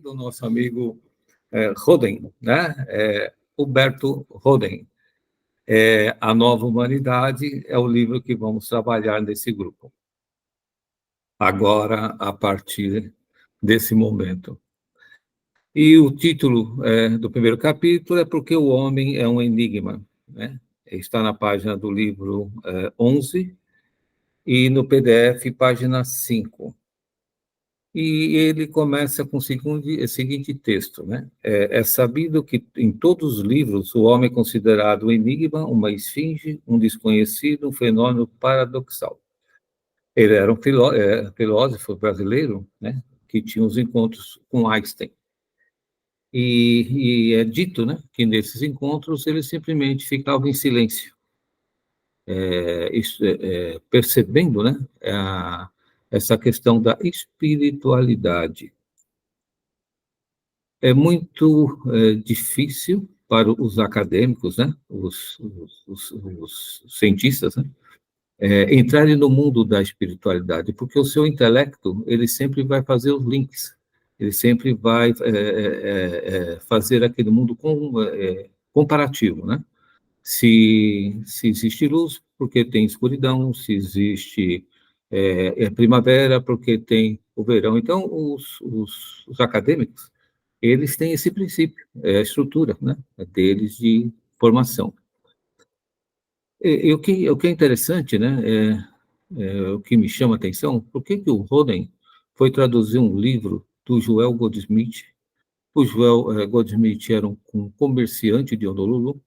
do nosso amigo Roden, né? Huberto Roden. A Nova Humanidade é o livro que vamos trabalhar nesse grupo. Agora, a partir desse momento. E o título do primeiro capítulo é Porque o Homem é um Enigma, né? Está na página do livro 11 e no PDF, página 5. E ele começa com o seguinte texto, né? É sabido que em todos os livros o homem é considerado um enigma, uma esfinge, um desconhecido, um fenômeno paradoxal. Ele era um filósofo brasileiro, né? Que tinha os encontros com Einstein. E é dito, né? Que nesses encontros ele simplesmente ficava em silêncio, percebendo, né? Essa questão da espiritualidade. É muito difícil para os acadêmicos, né, os cientistas, né, entrarem no mundo da espiritualidade, porque o seu intelecto, ele sempre vai fazer os links, ele sempre vai fazer aquele mundo comparativo, né? Se existe luz, porque tem escuridão, se existe primavera, porque tem o verão. Então, os acadêmicos, eles têm esse princípio, a estrutura, né, deles de formação. E o que é interessante, né, o que me chama a atenção, por que o Roden foi traduzir um livro do Joel Goldsmith? O Joel Goldsmith era um comerciante de Honolulu,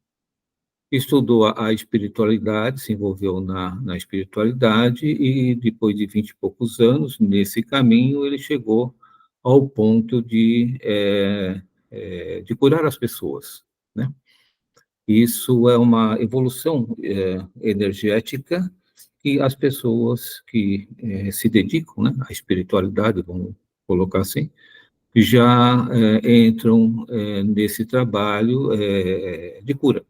estudou a espiritualidade, se envolveu na espiritualidade e depois de 20 e poucos anos, nesse caminho, ele chegou ao ponto de curar as pessoas, né? Isso é uma evolução energética que as pessoas que se dedicam, né, à espiritualidade, vamos colocar assim, já entram nesse trabalho de cura.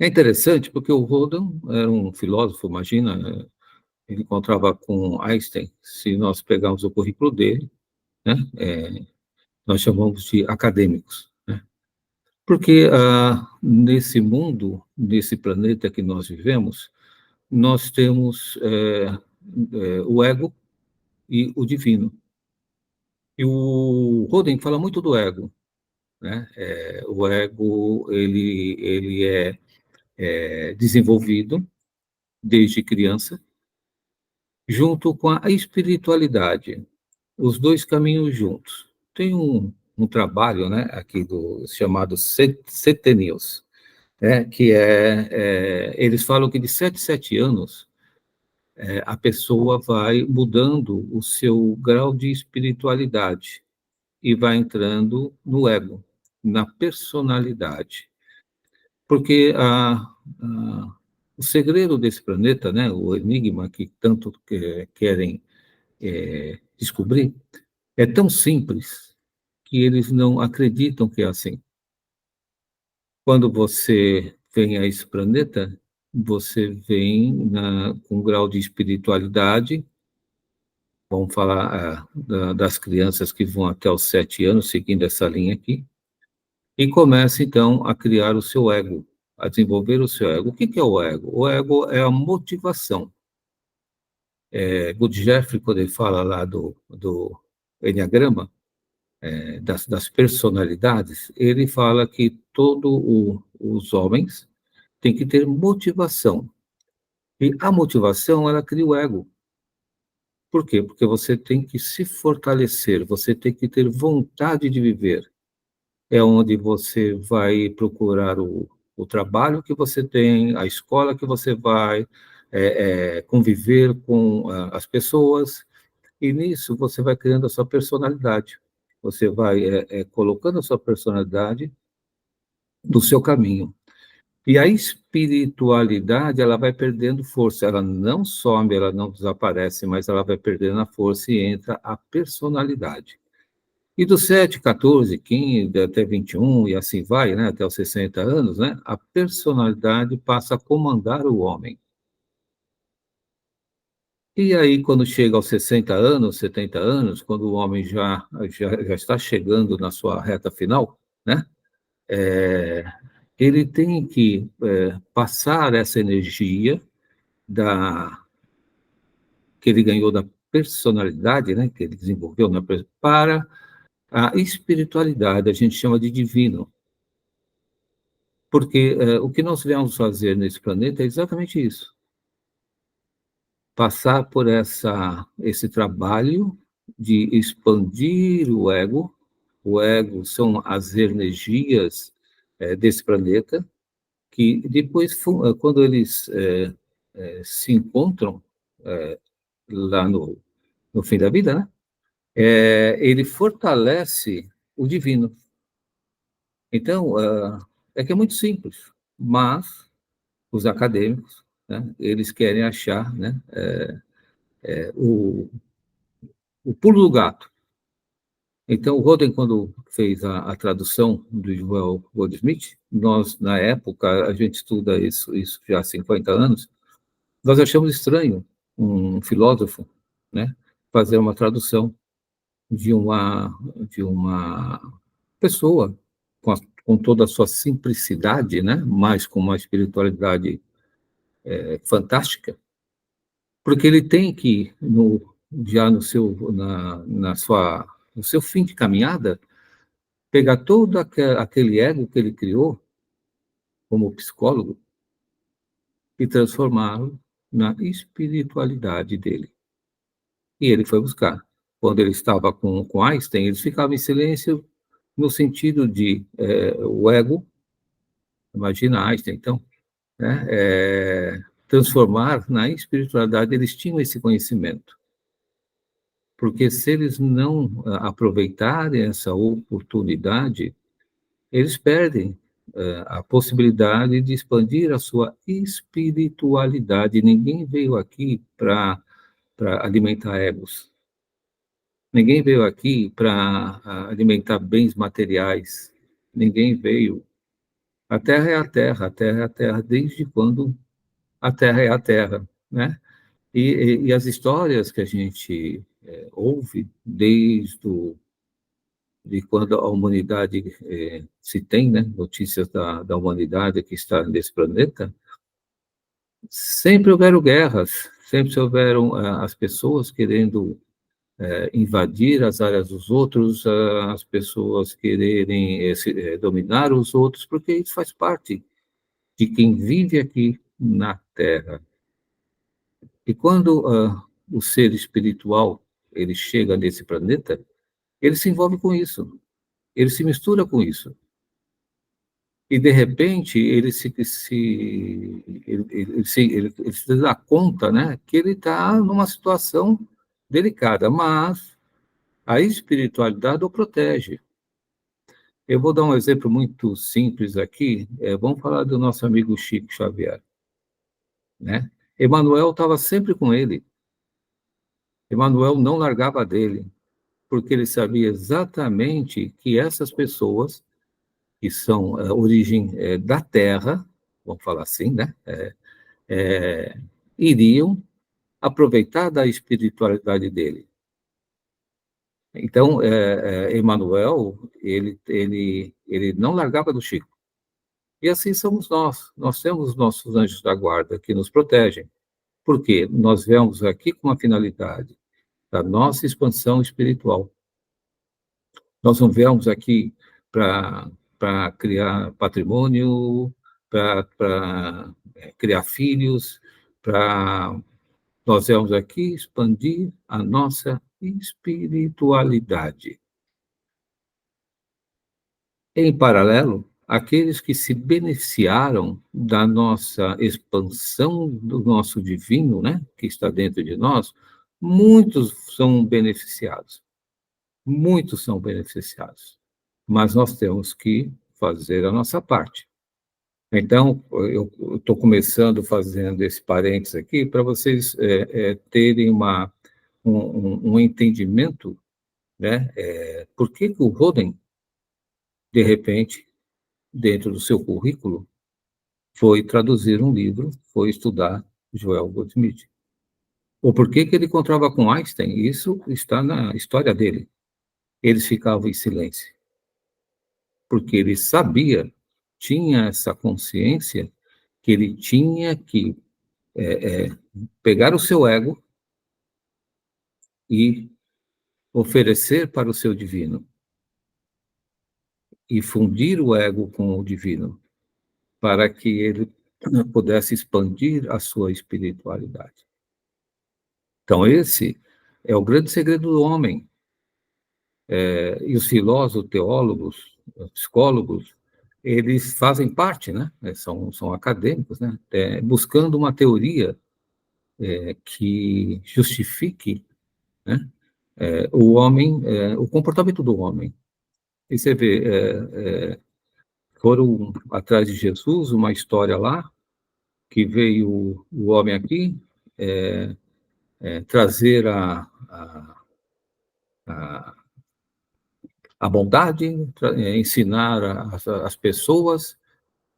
É interessante porque o Rodin era um filósofo, imagina, ele encontrava com Einstein, se nós pegarmos o currículo dele, né, nós chamamos de acadêmicos, né? Porque nesse mundo, nesse planeta que nós vivemos, nós temos o ego e o divino. E o Rodin fala muito do ego, né? O ego, ele é desenvolvido desde criança, junto com a espiritualidade, os dois caminhos juntos. Tem um trabalho, né, aqui chamado CT News, que eles falam que de 7 anos a pessoa vai mudando o seu grau de espiritualidade e vai entrando no ego, na personalidade. Porque o segredo desse planeta, né, o enigma que tanto querem descobrir, é tão simples que eles não acreditam que é assim. Quando você vem a esse planeta, você vem com um grau de espiritualidade, vamos falar das crianças que vão até os 7 anos, seguindo essa linha aqui, e começa, então, a criar o seu ego, a desenvolver o seu ego. O que é o ego? O ego é a motivação. Gurdjieff, quando ele fala lá do Enneagrama, das personalidades, ele fala que todos os homens têm que ter motivação. E a motivação, ela cria o ego. Por quê? Porque você tem que se fortalecer, você tem que ter vontade de viver. É onde você vai procurar o trabalho que você tem, a escola que você vai, conviver com as pessoas, e nisso você vai criando a sua personalidade. Você vai colocando a sua personalidade no seu caminho. E a espiritualidade, ela vai perdendo força, ela não some, ela não desaparece, mas ela vai perdendo a força e entra a personalidade. E dos 7, 14, 15, até 21, e assim vai, né, até os 60 anos, né, a personalidade passa a comandar o homem. E aí, quando chega aos 60 anos, 70 anos, quando o homem já está chegando na sua reta final, né? É, ele tem que passar essa energia da, que ele ganhou da personalidade, né? Que ele desenvolveu para a espiritualidade, a gente chama de divino. Porque o que nós viemos fazer nesse planeta é exatamente isso. Passar por esse trabalho de expandir o ego. O ego são as energias desse planeta, que depois, quando eles se encontram lá no fim da vida, né? Ele fortalece o divino. Então, é que é muito simples, mas os acadêmicos, né, eles querem achar, né, o pulo do gato. Então, o Roden, quando fez a tradução do Joel Goldsmith, nós, na época, a gente estuda isso já há 50 anos, nós achamos estranho um filósofo, né, fazer uma tradução de uma pessoa com toda a sua simplicidade, né, mas com uma espiritualidade fantástica, porque ele tem que, já no seu fim de caminhada, pegar todo aquele ego que ele criou como psicólogo e transformá-lo na espiritualidade dele. E ele foi buscar. Quando ele estava com Einstein, eles ficavam em silêncio no sentido de o ego, imagina Einstein, então, né, transformar na espiritualidade, eles tinham esse conhecimento. Porque se eles não aproveitarem essa oportunidade, eles perdem a possibilidade de expandir a sua espiritualidade. Ninguém veio aqui para alimentar egos. Ninguém veio aqui para alimentar bens materiais. Ninguém veio. A Terra é a Terra, a Terra é a Terra, desde quando a Terra é a Terra, né? E as histórias que a gente ouve de quando a humanidade se tem, né, notícias da humanidade que está nesse planeta, sempre houveram guerras, sempre houveram as pessoas querendo invadir as áreas dos outros, as pessoas quererem dominar os outros, porque isso faz parte de quem vive aqui na Terra. E quando o ser espiritual ele chega nesse planeta, ele se envolve com isso, ele se mistura com isso. E, de repente, ele se dá conta, né, que ele está numa situação delicada, mas a espiritualidade o protege. Eu vou dar um exemplo muito simples aqui. Vamos falar do nosso amigo Chico Xavier, né? Emmanuel estava sempre com ele. Emmanuel não largava dele, porque ele sabia exatamente que essas pessoas que são a origem da Terra, vamos falar assim, né? É, iriam aproveitar da espiritualidade dele. Então, Emmanuel, ele não largava do Chico. E assim somos nós. Nós temos nossos anjos da guarda que nos protegem. Por quê? Nós viemos aqui com a finalidade da nossa expansão espiritual. Nós não viemos aqui para criar patrimônio, para criar filhos, para nós viemos aqui expandir a nossa espiritualidade. Em paralelo, aqueles que se beneficiaram da nossa expansão do nosso divino, né, que está dentro de nós, muitos são beneficiados. Muitos são beneficiados. Mas nós temos que fazer a nossa parte. Então, eu estou começando fazendo esse parênteses aqui para vocês terem um entendimento, né? Por que o Roden, de repente, dentro do seu currículo, foi traduzir um livro, foi estudar Joel Goldsmith. Ou por que que ele encontrava com Einstein? Isso está na história dele. Eles ficavam em silêncio, porque ele sabia, tinha essa consciência que ele tinha que pegar o seu ego e oferecer para o seu divino, e fundir o ego com o divino, para que ele pudesse expandir a sua espiritualidade. Então, esse é o grande segredo do homem. E os filósofos, teólogos, psicólogos, eles fazem parte, né? São acadêmicos, né? Buscando uma teoria que justifique, né? O homem, o comportamento do homem. E você vê, foram atrás de Jesus, uma história lá, que veio o homem aqui trazer a, a bondade, ensinar as pessoas,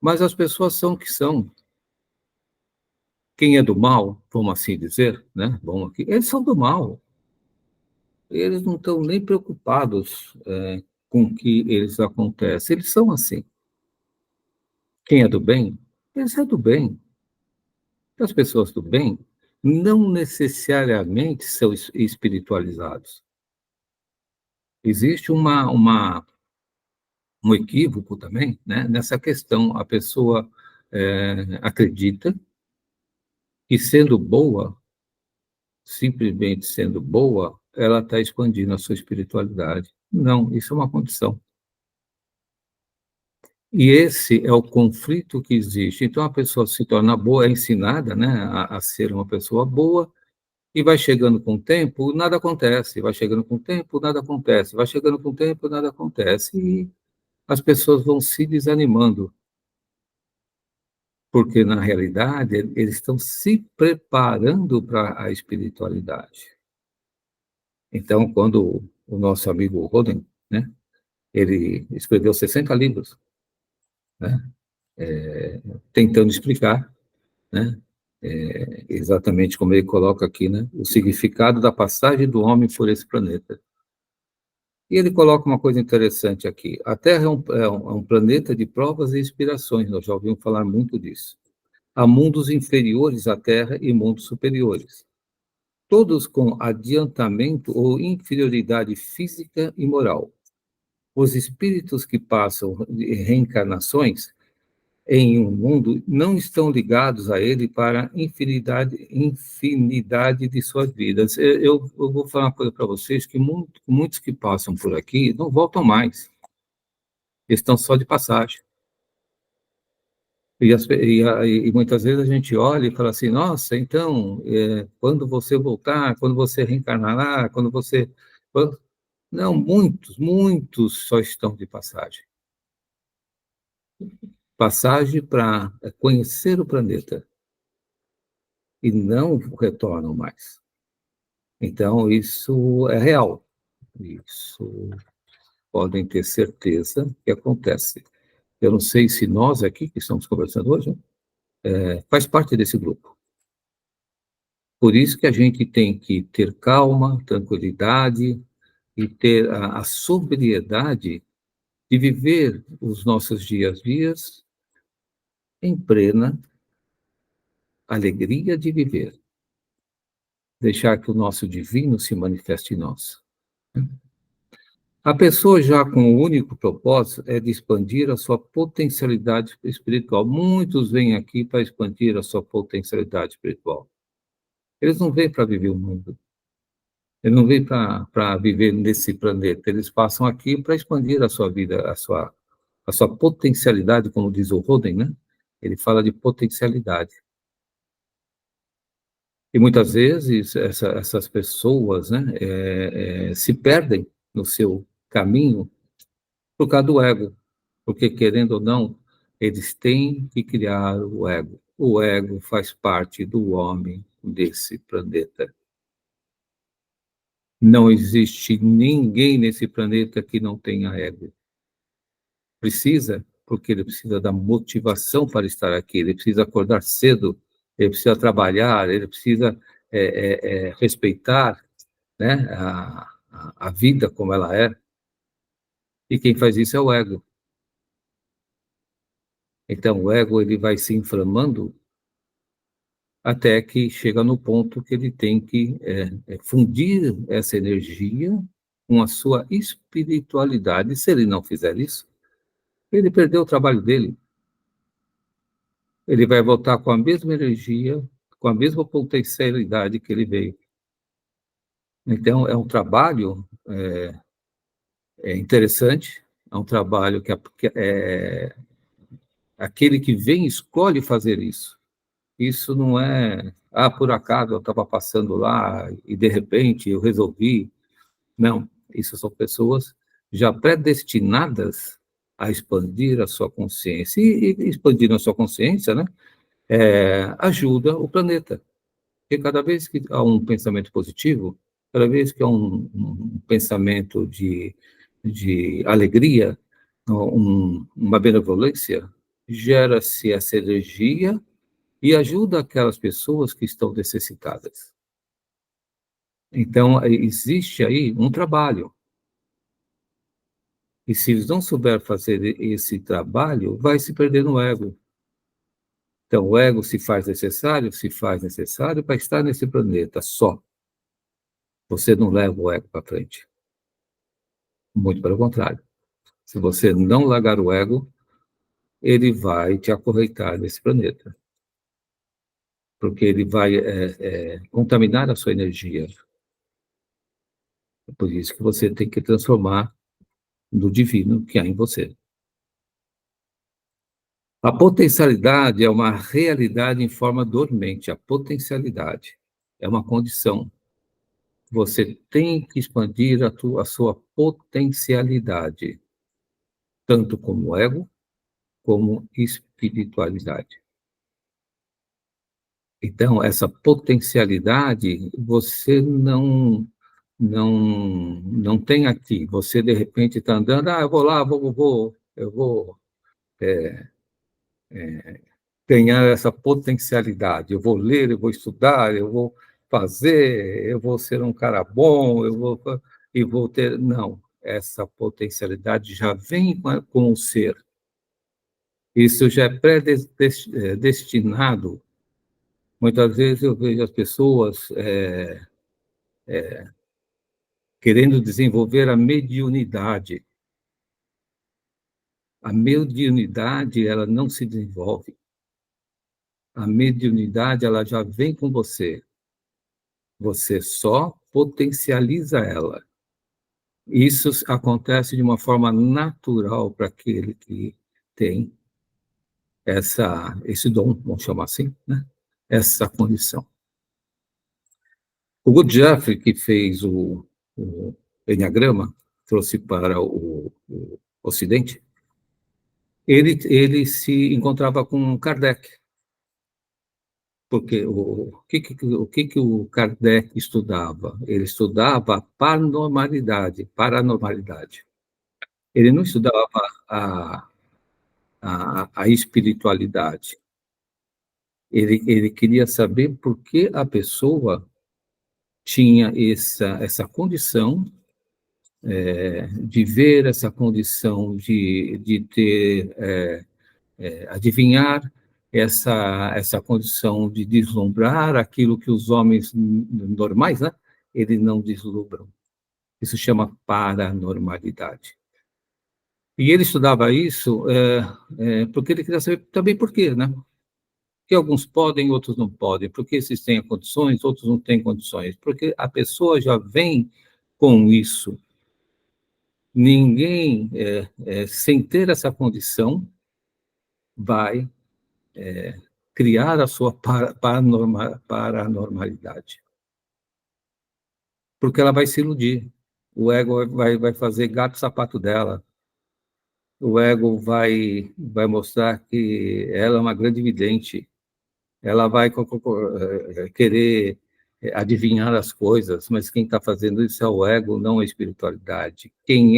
mas as pessoas são o que são. Quem é do mal, vamos assim dizer, né? Vamos aqui, eles são do mal. Eles não estão nem preocupados com o que eles acontecem. Eles são assim. Quem é do bem, eles é do bem. As pessoas do bem não necessariamente são espiritualizados. Existe um equívoco também, né, nessa questão. A pessoa acredita que, sendo boa, simplesmente sendo boa, ela está expandindo a sua espiritualidade. Não, isso é uma condição. E esse é o conflito que existe. Então, a pessoa se torna boa, é ensinada, né, a ser uma pessoa boa, e vai chegando com o tempo, nada acontece. Vai chegando com o tempo, nada acontece. Vai chegando com o tempo, nada acontece. E as pessoas vão se desanimando, porque, na realidade, eles estão se preparando para a espiritualidade. Então, quando o nosso amigo Roden, né, ele escreveu 60 livros, né, tentando explicar, né, exatamente como ele coloca aqui, né, o significado da passagem do homem por esse planeta. E ele coloca uma coisa interessante aqui. A Terra é um planeta de provas e inspirações, nós já ouvimos falar muito disso. Há mundos inferiores à Terra e mundos superiores, todos com adiantamento ou inferioridade física e moral. Os espíritos que passam reencarnações em um mundo não estão ligados a ele para infinidade de suas vidas. Eu vou falar uma coisa para vocês, que muitos que passam por aqui não voltam mais, eles estão só de passagem. E muitas vezes a gente olha e fala assim, nossa, então, quando você voltar, quando você reencarnará, quando você... Não, muitos só estão de passagem. Passagem para conhecer o planeta, e não retornam mais. Então, isso é real. Isso podem ter certeza que acontece. Eu não sei se nós aqui, que estamos conversando hoje, faz parte desse grupo. Por isso que a gente tem que ter calma, tranquilidade e ter a sobriedade de viver os nossos dias em plena alegria de viver. Deixar que o nosso divino se manifeste em nós. A pessoa já com o único propósito é de expandir a sua potencialidade espiritual. Muitos vêm aqui para expandir a sua potencialidade espiritual. Eles não vêm para viver o mundo. Eles não vêm para viver nesse planeta. Eles passam aqui para expandir a sua vida, a sua potencialidade, como diz o Roden, né? Ele fala de potencialidade. E muitas vezes essas pessoas, né, se perdem no seu caminho por causa do ego, porque, querendo ou não, eles têm que criar o ego. O ego faz parte do homem desse planeta. Não existe ninguém nesse planeta que não tenha ego. Precisa, porque ele precisa da motivação para estar aqui, ele precisa acordar cedo, ele precisa trabalhar, ele precisa respeitar, né, a vida como ela é, e quem faz isso é o ego. Então, o ego ele vai se inflamando até que chega no ponto que ele tem que fundir essa energia com a sua espiritualidade. Se ele não fizer isso, ele perdeu o trabalho dele. Ele vai voltar com a mesma energia, com a mesma potencialidade que ele veio. Então, é um trabalho interessante, é um trabalho que aquele que vem escolhe fazer isso. Isso não é, por acaso eu estava passando lá e de repente eu resolvi. Não, isso são pessoas já predestinadas a expandir a sua consciência. E expandir a sua consciência, né, ajuda o planeta. Porque cada vez que há um pensamento positivo, cada vez que há um pensamento de alegria, uma benevolência, gera-se essa energia e ajuda aquelas pessoas que estão necessitadas. Então, existe aí um trabalho. E se eles não souber fazer esse trabalho, vai se perder no ego. Então, o ego se faz necessário para estar nesse planeta só. Você não leva o ego para frente. Muito pelo contrário. Se você não largar o ego, ele vai te acorrentar nesse planeta. Porque ele vai contaminar a sua energia. É por isso que você tem que transformar no divino que há em você. A potencialidade é uma realidade em forma dormente. A potencialidade é uma condição. Você tem que expandir a sua potencialidade, tanto como ego, como espiritualidade. Então, essa potencialidade você não tem aqui. Você, de repente, está andando, eu vou lá, eu vou ganhar essa potencialidade. Eu vou ler, eu vou estudar, eu vou fazer, eu vou ser um cara bom, e vou ter. Não, essa potencialidade já vem com o ser. Isso já é predestinado. Muitas vezes eu vejo as pessoas querendo desenvolver a mediunidade. A mediunidade, ela não se desenvolve. A mediunidade, ela já vem com você. Você só potencializa ela. Isso acontece de uma forma natural para aquele que tem esse dom, vamos chamar assim, né? Essa condição. O Gurdjieff, que fez o Enneagrama, trouxe para o Ocidente, ele se encontrava com Kardec, porque o que o Kardec estudava? Ele estudava a paranormalidade. Ele não estudava a, a espiritualidade. Ele queria saber por que a pessoa tinha essa condição de ver, essa condição de ter, adivinhar, essa condição de deslumbrar aquilo que os homens normais, né, eles não deslumbram. Isso chama paranormalidade. E ele estudava isso porque ele queria saber também por quê, né? Que alguns podem, outros não podem, porque esses têm condições, outros não têm condições, porque a pessoa já vem com isso. Ninguém, sem ter essa condição, vai criar a sua paranormalidade, porque ela vai se iludir. O ego vai fazer gato sapato dela. O ego vai mostrar que ela é uma grande vidente. Ela vai querer adivinhar as coisas, mas quem está fazendo isso é o ego, não a espiritualidade. Quem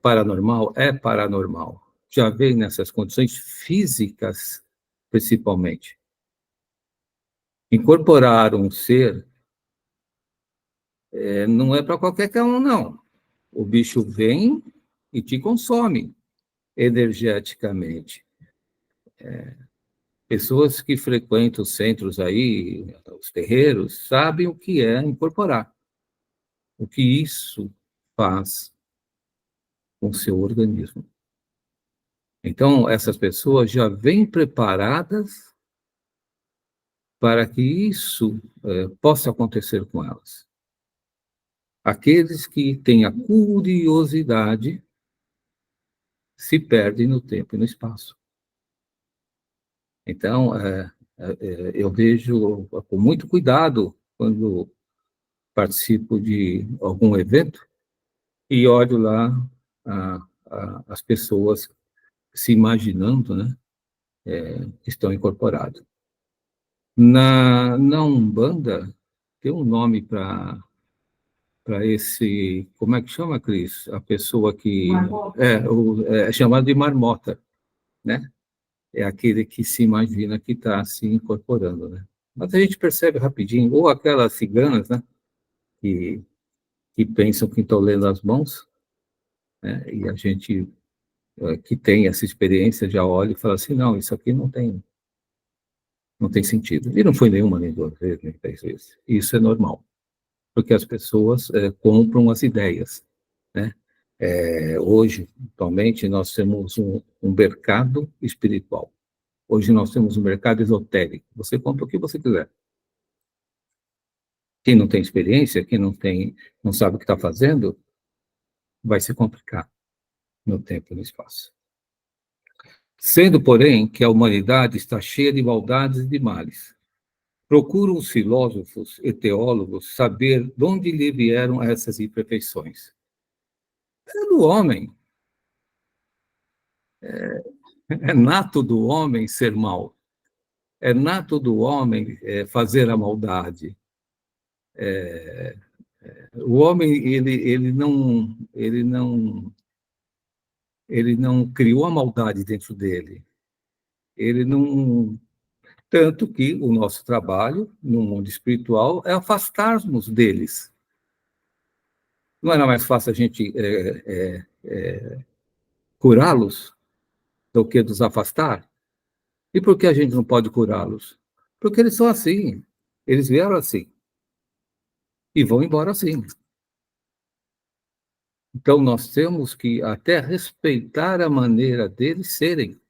paranormal é paranormal. Já vem nessas condições físicas, principalmente. Incorporar um ser não é para qualquer um, não. O bicho vem e te consome energeticamente. Pessoas que frequentam os centros aí, os terreiros, sabem o que é incorporar, o que isso faz com o seu organismo. Então, essas pessoas já vêm preparadas para que isso possa acontecer com elas. Aqueles que têm a curiosidade se perdem no tempo e no espaço. Então, eu vejo com muito cuidado quando participo de algum evento e olho lá as pessoas se imaginando, né, que estão incorporadas. Na Umbanda, tem um nome para esse, como é que chama, Cris? A pessoa que é chamado de marmota, né? É aquele que se imagina que está se incorporando, né? Mas a gente percebe rapidinho, ou aquelas ciganas, né? Que, que pensam que estão lendo as mãos, né? E a gente que tem essa experiência já olha e fala assim, não, isso aqui não tem sentido. E não foi nenhuma, nem duas vezes, nem três vezes. Isso é normal, porque as pessoas compram as ideias, né? Hoje, atualmente, nós temos um mercado espiritual. Hoje nós temos um mercado esotérico. Você compra o que você quiser. Quem não tem experiência, quem não sabe o que está fazendo, vai se complicar no tempo e no espaço. Sendo, porém, que a humanidade está cheia de maldades e de males, procuram os filósofos e teólogos saber de onde lhe vieram essas imperfeições. É do homem. É nato do homem ser mal. É nato do homem fazer a maldade. O homem ele não criou a maldade dentro dele. Ele não tanto que o nosso trabalho no mundo espiritual é afastarmos deles. Não era mais fácil a gente curá-los do que nos afastar? E por que a gente não pode curá-los? Porque eles são assim. Eles vieram assim e vão embora assim. Então, nós temos que até respeitar a maneira deles serem,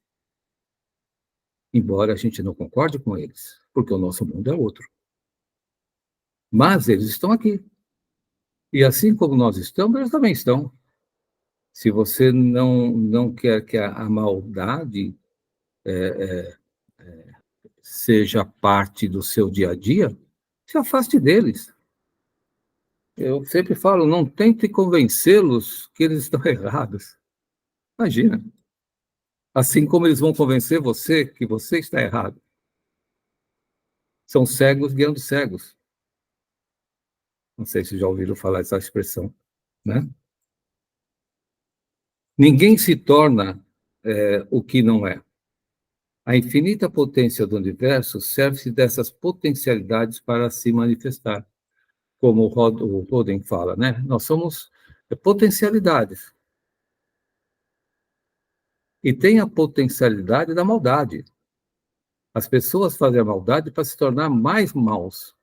embora a gente não concorde com eles, porque o nosso mundo é outro. Mas eles estão aqui. E assim como nós estamos, eles também estão. Se você não quer que a maldade seja parte do seu dia a dia, se afaste deles. Eu sempre falo, não tente convencê-los que eles estão errados. Imagina. Assim como eles vão convencer você que você está errado. São cegos guiando cegos. Não sei se já ouviram falar essa expressão, né? Ninguém se torna o que não é. A infinita potência do universo serve-se dessas potencialidades para se manifestar, como o Roden fala, né? Nós somos potencialidades. E tem a potencialidade da maldade. As pessoas fazem a maldade para se tornar mais maus.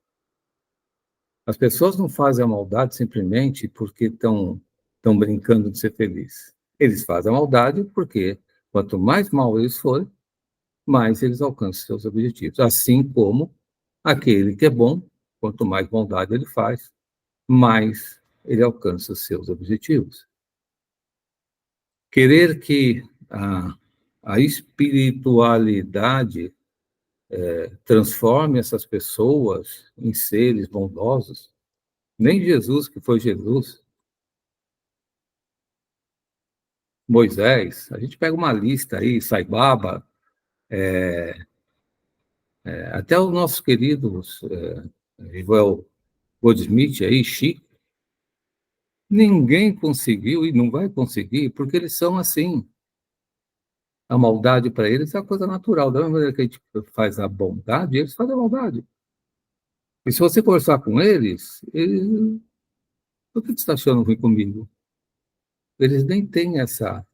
As pessoas não fazem a maldade simplesmente porque estão brincando de ser feliz. Eles fazem a maldade porque quanto mais mal eles forem, mais eles alcançam seus objetivos. Assim como aquele que é bom, quanto mais bondade ele faz, mais ele alcança os seus objetivos. Querer que a espiritualidade transforme essas pessoas em seres bondosos, nem Jesus, que foi Jesus, Moisés, a gente pega uma lista aí, Sai Baba, até os nossos queridos Joel Goldsmith aí, Chico, ninguém conseguiu e não vai conseguir, porque eles são assim. A maldade para eles é a coisa natural. Da mesma maneira que a gente faz a bondade, eles fazem a maldade. E se você conversar com eles, por que você está achando ruim comigo? Eles nem têm essa.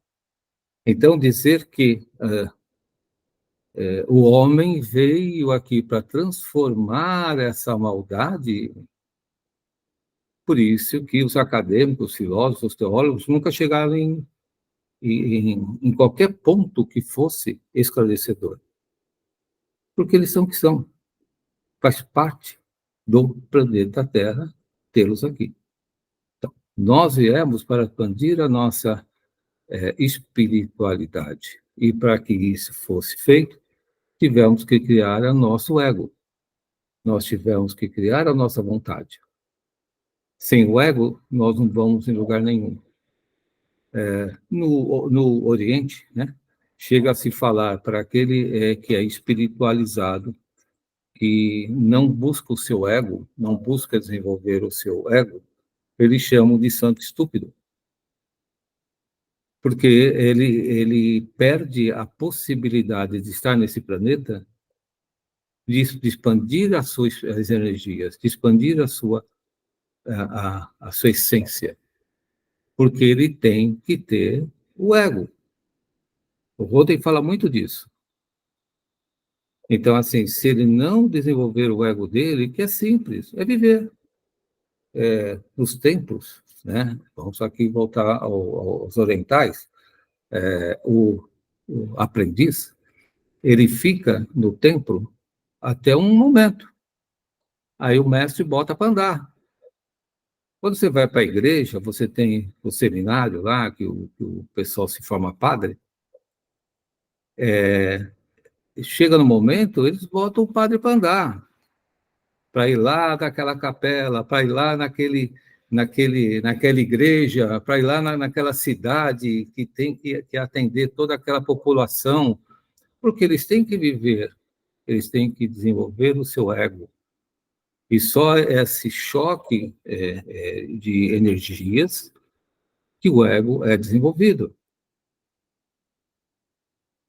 Então, dizer que o homem veio aqui para transformar essa maldade, por isso que os acadêmicos, os filósofos, os teólogos nunca chegaram em qualquer ponto que fosse esclarecedor, porque eles são o que são, faz parte do planeta Terra tê-los aqui. Então, nós viemos para expandir a nossa espiritualidade, e para que isso fosse feito, tivemos que criar o nosso ego, nós tivemos que criar a nossa vontade. Sem o ego, nós não vamos em lugar nenhum. No Oriente, né, chega a se falar para aquele que é espiritualizado, que não busca o seu ego, não busca desenvolver o seu ego, eles chamam de santo estúpido, porque ele perde a possibilidade de estar nesse planeta, de expandir as energias, de expandir a sua essência, porque ele tem que ter o ego. O Roden fala muito disso. Então, assim, se ele não desenvolver o ego dele, que é simples, é viver nos templos, né? Vamos aqui voltar aos orientais. O aprendiz, ele fica no templo até um momento. Aí o mestre bota para andar. Quando você vai para a igreja, você tem o seminário lá, que o pessoal se forma padre. Chega no momento, eles botam o padre para andar, para ir lá naquela capela, para ir lá naquela igreja, para ir lá naquela cidade que tem que atender toda aquela população, porque eles têm que viver, eles têm que desenvolver o seu ego. E só esse choque de energias que o ego é desenvolvido.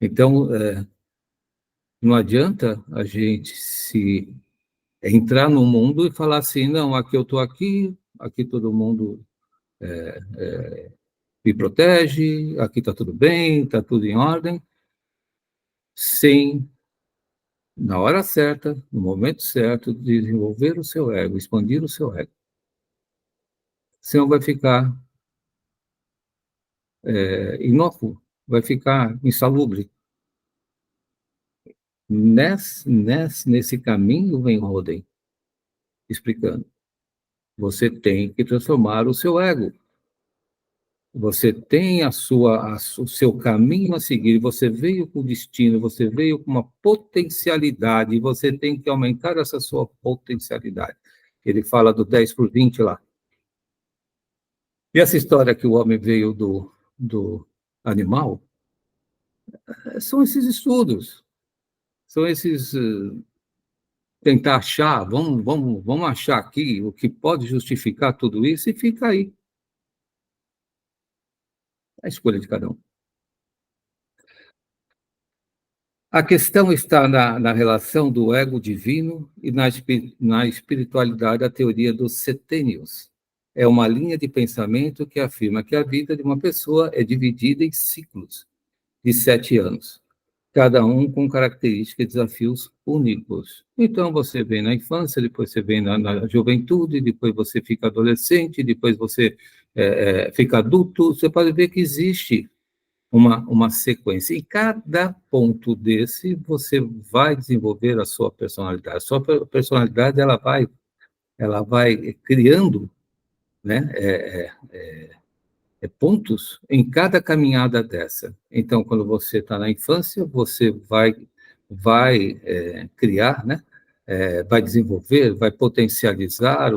Então, não adianta a gente se entrar no mundo e falar assim, não, aqui eu estou aqui todo mundo me protege, aqui está tudo bem, está tudo em ordem, sem, na hora certa, no momento certo, desenvolver o seu ego, expandir o seu ego. Senão vai ficar inócuo, vai ficar insalubre. Nesse caminho vem Roden explicando. Você tem que transformar o seu ego. Você tem o seu caminho a seguir, você veio com destino, você veio com uma potencialidade, e você tem que aumentar essa sua potencialidade. Ele fala do 10 por 20 lá. E essa história que o homem veio do animal, são esses estudos, são esses tentar achar, vamos achar aqui o que pode justificar tudo isso, e fica aí a escolha de cada um. A questão está na relação do ego divino e na espiritualidade da teoria dos setênios. É uma linha de pensamento que afirma que a vida de uma pessoa é dividida em ciclos de 7 anos, cada um com características e desafios únicos. Então, você vem na infância, depois você vem na juventude, depois você fica adolescente, depois você fica adulto. Você pode ver que existe uma sequência. Em cada ponto desse, você vai desenvolver a sua personalidade. A sua personalidade, ela vai criando, né, pontos em cada caminhada dessa. Então, quando você está na infância, você vai criar, né, vai desenvolver, vai potencializar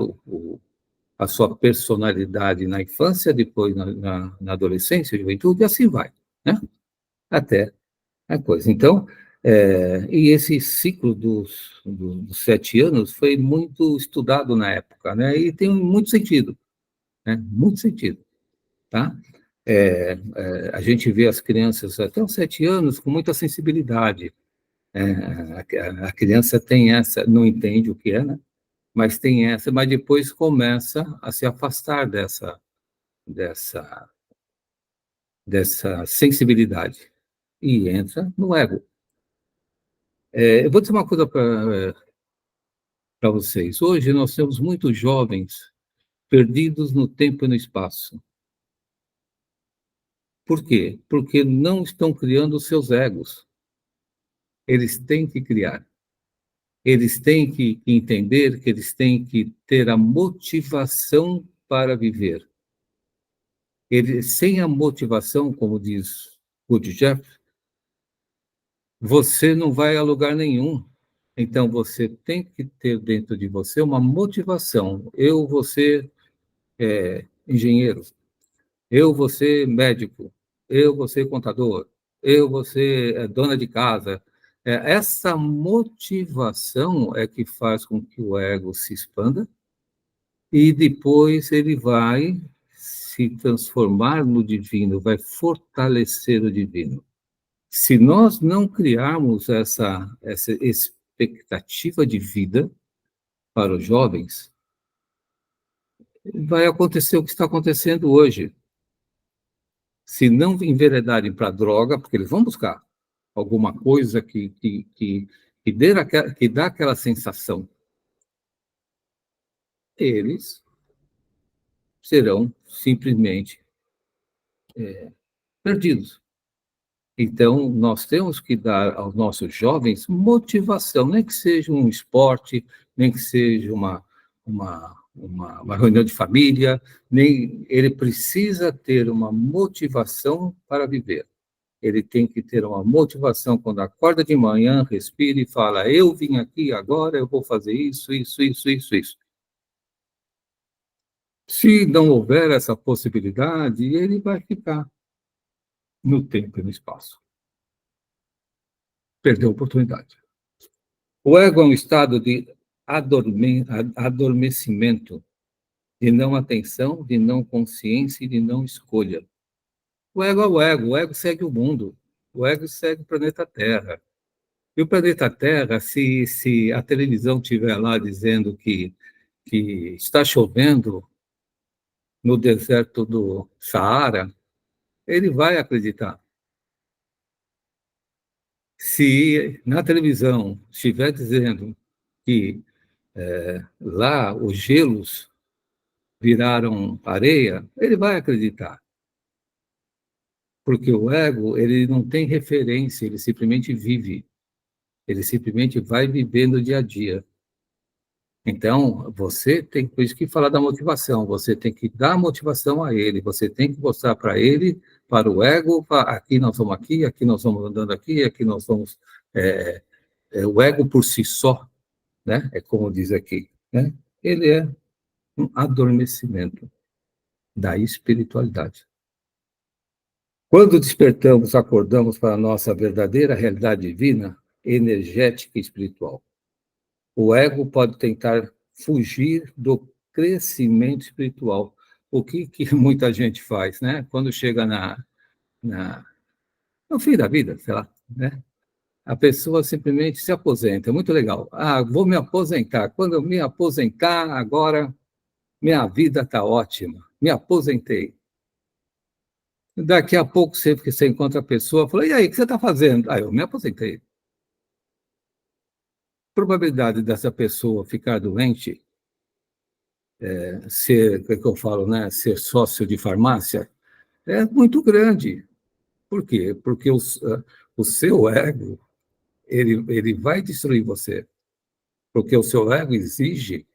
a sua personalidade na infância, depois na adolescência, juventude, e assim vai, né? Até a coisa. Então, e esse ciclo dos 7 anos foi muito estudado na época, né? E tem muito sentido, né? Muito sentido, tá? A gente vê as crianças até os 7 anos com muita sensibilidade. A criança tem essa, não entende o que é, né? Mas tem essa, mas depois começa a se afastar dessa, dessa sensibilidade e entra no ego. Eu vou dizer uma coisa para vocês. Hoje nós temos muitos jovens perdidos no tempo e no espaço. Por quê? Porque não estão criando os seus egos. Eles têm que criar. Eles têm que entender que eles têm que ter a motivação para viver. Sem a motivação, como diz Good Jeff, você não vai a lugar nenhum. Então, você tem que ter dentro de você uma motivação. Eu vou ser engenheiro, eu vou ser médico, eu vou ser contador, eu vou ser dona de casa. Essa motivação é que faz com que o ego se expanda e depois ele vai se transformar no divino, vai fortalecer o divino. Se nós não criarmos essa expectativa de vida para os jovens, vai acontecer o que está acontecendo hoje. Se não enveredarem para a droga, porque eles vão buscar alguma coisa que dá aquela sensação, eles serão simplesmente perdidos. Então, nós temos que dar aos nossos jovens motivação, nem que seja um esporte, nem que seja uma reunião de família, nem ele precisa ter uma motivação para viver. Ele tem que ter uma motivação quando acorda de manhã, respira e fala: eu vim aqui agora, eu vou fazer isso, isso, isso, isso, isso. Se não houver essa possibilidade, ele vai ficar no tempo e no espaço. Perdeu a oportunidade. O ego é um estado de adormecimento, de não atenção, de não consciência e de não escolha. O ego é o ego segue o mundo, o ego segue o planeta Terra. E o planeta Terra, se a televisão estiver lá dizendo que está chovendo no deserto do Saara, ele vai acreditar. Se na televisão estiver dizendo que lá os gelos viraram areia, ele vai acreditar. Porque o ego, ele não tem referência, ele simplesmente vive. Ele simplesmente vai vivendo o dia a dia. Então, você tem, por isso que falar da motivação, você tem que dar motivação a ele, você tem que mostrar para ele, para o ego, aqui nós vamos aqui nós vamos andando aqui nós vamos... o ego por si só, né? É como diz aqui, né? Ele é um adormecimento da espiritualidade. Quando despertamos, acordamos para a nossa verdadeira realidade divina, energética e espiritual. O ego pode tentar fugir do crescimento espiritual. O que muita gente faz, né? Quando chega na, no fim da vida, sei lá, né? A pessoa simplesmente se aposenta. É muito legal. Ah, vou me aposentar. Quando eu me aposentar, agora minha vida está ótima. Me aposentei. Daqui a pouco você encontra a pessoa e fala: e aí, o que você está fazendo? Ah, eu me aposentei. A probabilidade dessa pessoa ficar doente, ser, o que eu falo, né, ser sócio de farmácia, é muito grande. Por quê? Porque o seu ego, ele vai destruir você. Porque o seu ego exige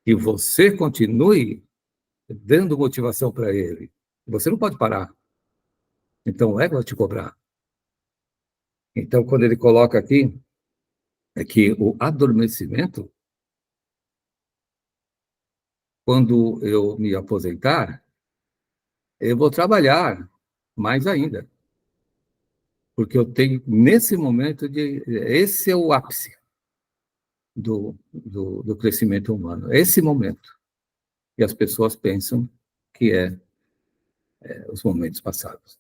que você continue dando motivação para ele. Você não pode parar. Então, o ego vai te cobrar. Então, quando ele coloca aqui, é que o adormecimento, quando eu me aposentar, eu vou trabalhar mais ainda. Porque eu tenho, nesse momento, esse é o ápice do crescimento humano, esse momento. E as pessoas pensam que os momentos passados.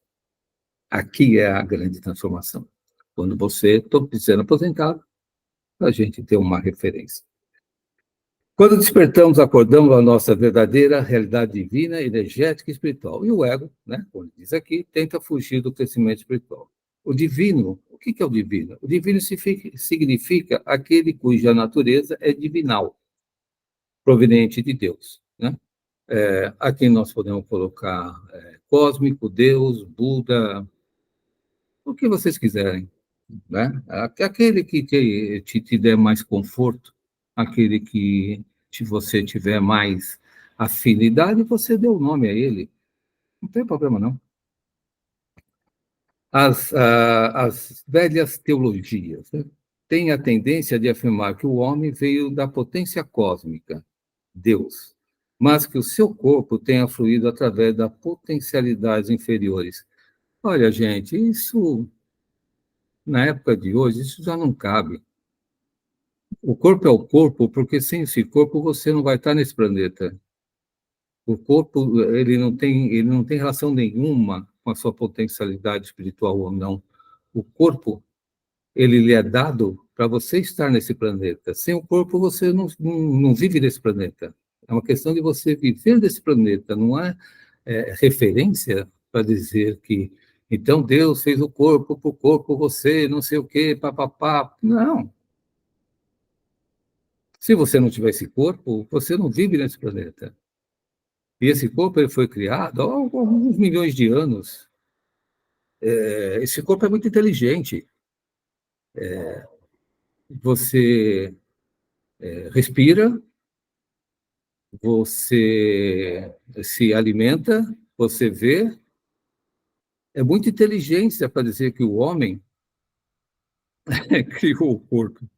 Aqui é a grande transformação. Quando você está sendo aposentado, a gente tem uma referência. Quando despertamos, acordamos a nossa verdadeira realidade divina, energética e espiritual. E o ego, né, como diz aqui, tenta fugir do crescimento espiritual. O divino, o que é o divino? O divino significa aquele cuja natureza é divinal, proveniente de Deus, né? Aqui nós podemos colocar cósmico, Deus, Buda, o que vocês quiserem, né? Aquele que te der mais conforto, aquele que se você tiver mais afinidade, você dê o nome a ele. Não tem problema, não. As velhas teologias, né, têm a tendência de afirmar que o homem veio da potência cósmica, Deus, mas que o seu corpo tenha fluído através das potencialidades inferiores. Olha, gente, isso, na época de hoje, isso já não cabe. O corpo é o corpo, porque sem esse corpo você não vai estar nesse planeta. O corpo, ele não tem relação nenhuma com a sua potencialidade espiritual ou não. O corpo, ele lhe é dado para você estar nesse planeta. Sem o corpo, você não vive nesse planeta. É uma questão de você viver nesse planeta, não é referência para dizer que então Deus fez o corpo para o corpo, você, não sei o quê, papapá. Não. Se você não tiver esse corpo, você não vive nesse planeta. E esse corpo ele foi criado há alguns milhões de anos. Esse corpo é muito inteligente. Você respira, você se alimenta, você vê. É muita inteligência para dizer que o homem criou o corpo.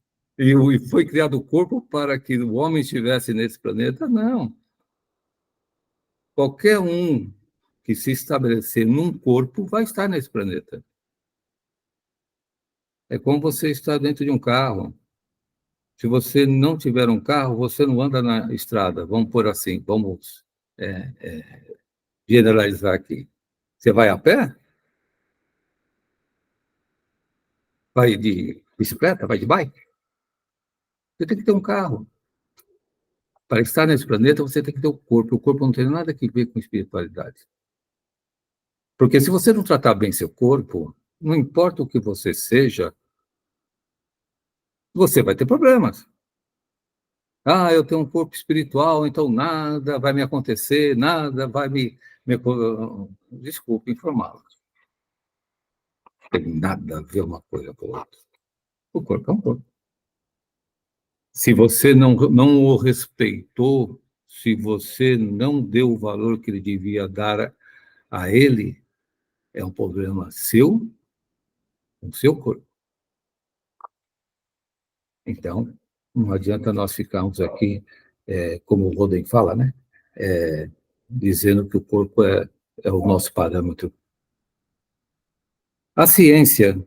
E foi criado o corpo para que o homem estivesse nesse planeta? Não. Qualquer um que se estabelecer num corpo vai estar nesse planeta. É como você estar dentro de um carro. Se você não tiver um carro, você não anda na estrada. Vamos por assim, vamos generalizar aqui. Você vai a pé? Vai de bicicleta? Vai de bike? Você tem que ter um carro. Para estar nesse planeta, você tem que ter o corpo. O corpo não tem nada a ver com espiritualidade. Porque se você não tratar bem seu corpo, não importa o que você seja, você vai ter problemas. Ah, eu tenho um corpo espiritual, então nada vai me acontecer, nada vai me. Desculpe informá-lo. Não tem nada a ver uma coisa com a outra. O corpo é um corpo. Se você não o respeitou, se você não deu o valor que ele devia dar a ele, é um problema seu, com o seu corpo. Então, não adianta nós ficarmos aqui, como o Roden fala, né? Dizendo que o corpo é o nosso parâmetro. A ciência,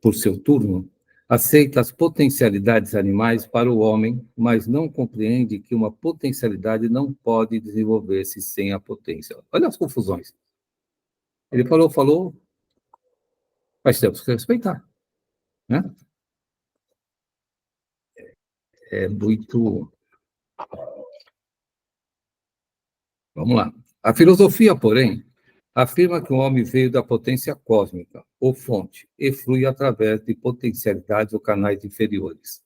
por seu turno, aceita as potencialidades animais para o homem, mas não compreende que uma potencialidade não pode desenvolver-se sem a potência. Olha as confusões. Ele falou, mas temos que respeitar, né? É muito. Vamos lá. A filosofia, porém, afirma que o homem veio da potência cósmica, ou fonte, e flui através de potencialidades ou canais inferiores,